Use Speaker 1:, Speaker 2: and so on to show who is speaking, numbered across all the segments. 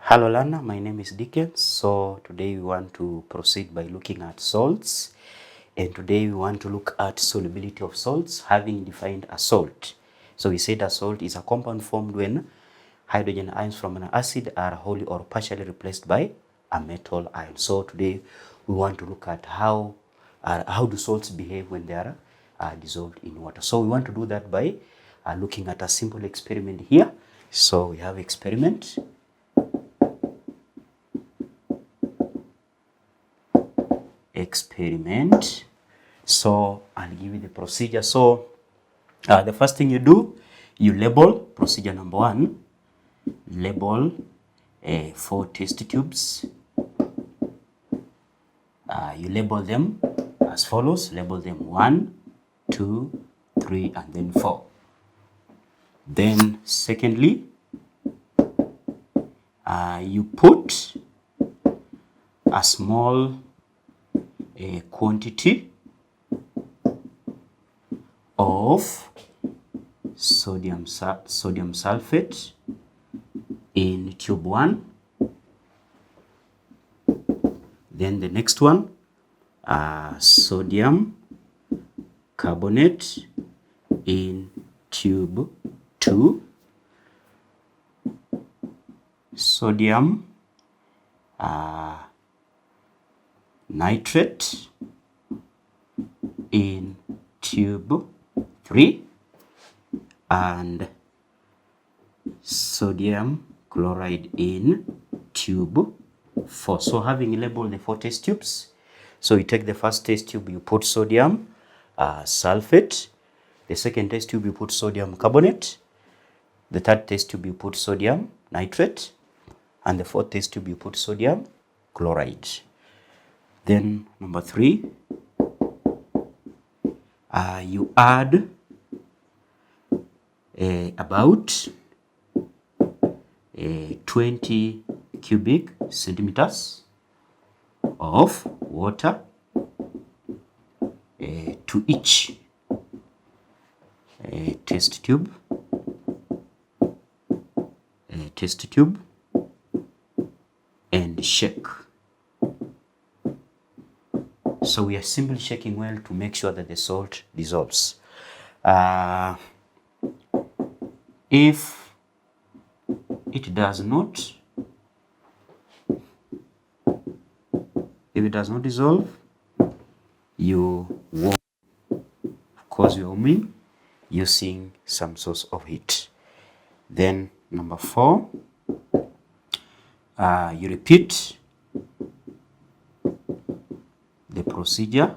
Speaker 1: Hello learner, my name is Dickens. So today we want to proceed by looking at salts, and today we want to look at solubility of salts, having defined a salt. So we said a salt is a compound formed when hydrogen ions from an acid are wholly or partially replaced by a metal ion. So today we want to look at how do salts behave when they are dissolved in water. So we want to do that by looking at a simple experiment here. So we have experiment. So I'll give you the procedure. So the first thing you do, you label procedure number 1, label 4 test tubes. You label them as follows. Label them 1, 2, 3, and then 4. Then secondly, you put a small quantity of sodium sulfate in tube 1. Then the next one, sodium carbonate in tube 2, sodium nitrate in tube 3, and sodium chloride in tube 4. So having labeled the 4 test tubes, so you take the first test tube, you put sodium sulfate. The second test tube, you put sodium carbonate. The third test tube, you put sodium nitrate. And the fourth test tube, you put sodium chloride. Then number 3, you add about 20 cubic centimeters of water to each test tube. And shake. So we are simply shaking well to make sure that the salt dissolves. If it does not dissolve, you warm. Of course, you're warming using some source of heat. Then number 4, you repeat the procedure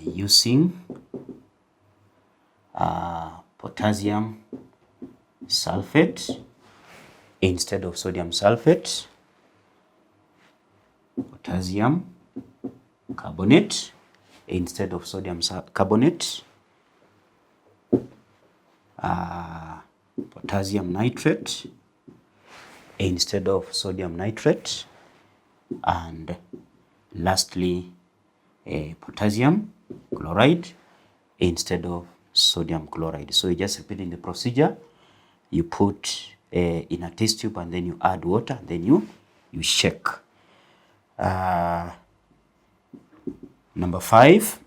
Speaker 1: using potassium sulfate instead of sodium sulfate, potassium carbonate instead of sodium carbonate, potassium nitrate instead of sodium nitrate, and lastly potassium chloride instead of sodium chloride. So you're just repeating the procedure. You put in a test tube and then you add water, then you shake. Number 5,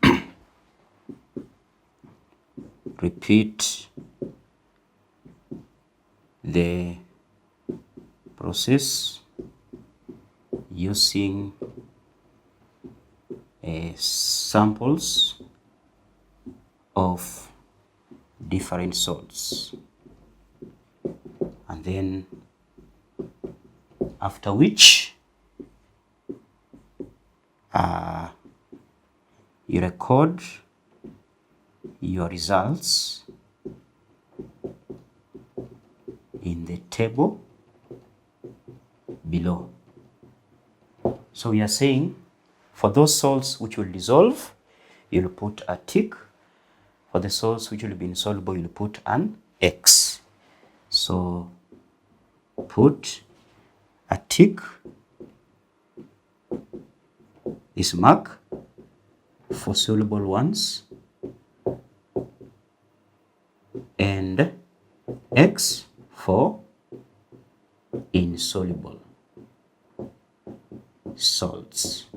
Speaker 1: repeat the process using samples of different salts, and then after which you record your results in the table below. So we are saying for those salts which will dissolve, you'll put a tick. For the salts which will be insoluble, you'll put an X. So put a tick, this mark, for soluble ones, and X for insoluble salts.